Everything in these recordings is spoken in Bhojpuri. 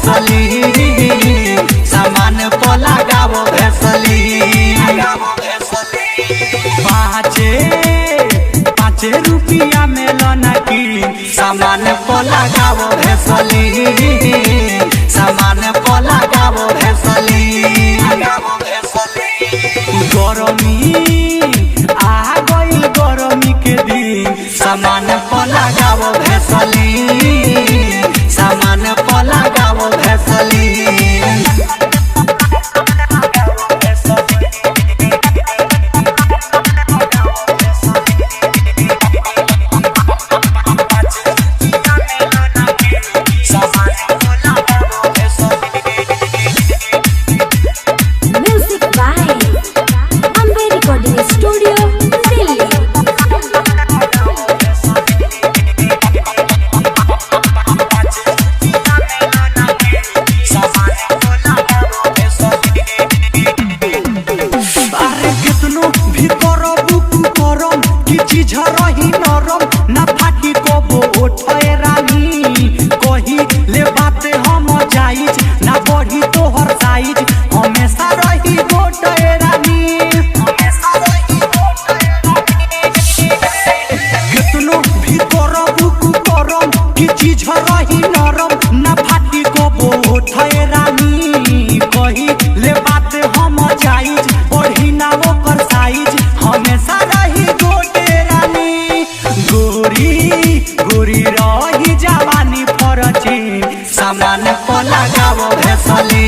भेसली सामान पर लगावो भेसली। पाँच रुपया में लना की सामान पर लगावो भेसली सामान पर लगावो भेसली। गरमी आ गइल गरमी के दिन सामान पर लगावो भेसली सामान पर लगावो भेसली। रही नरम ना फाटी कबो ओठे रानी कही ले बात हम जाइज ना बढ़ी तोहर साइज हमेशा रही गोटे रानी कितनो भी करबू करम की चीज रही नरम ना फाटी कबो ओठे रानी कही ले बात हम जाइज बढ़ी ना ओकर साइज हमेशा रही गोटे गोरी रही जवानी फरची सामान पर लगावो भेसली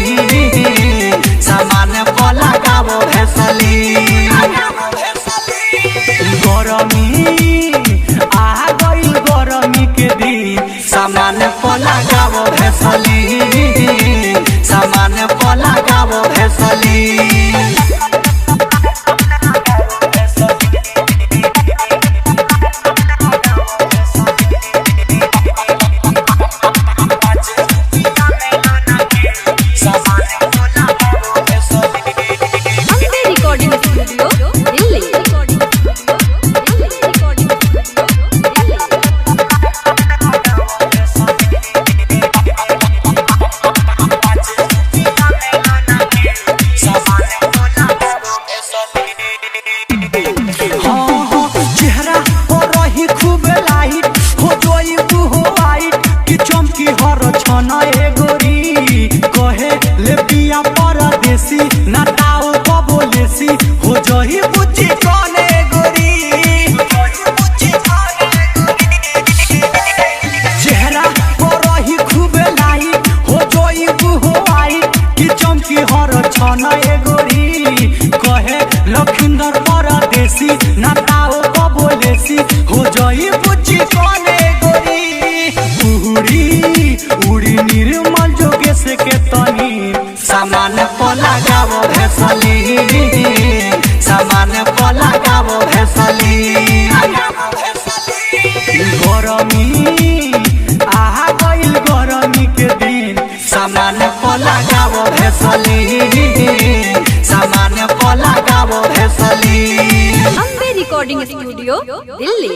सामान पर लगावो भेसली। गरमी आ गइल गरमी के दिन सामान पर लगावो भेसली सामान पर लगावो भेसली। गोरी कहे ले पिया परदेसी नटाओ कबोलेसी हो जही बुच्ची कने गोरी चेहरा पर ही खूब लाई हो जोई हो आई कि चमकी हर छन ए गोरी कहे लखिंदर परदेसी नटाओ कबोलेसी हो जही बुच्ची कने गोरी उड़ी निर्मल जोगेश के तनी सामान पर लगावो भेसली सामान पर लगावो भेसली। गरमी आ गइल गरमी के दिन सामान पर लगावो भेसली सामान पर लगावो भेसली। Ambe recording studio Delhi.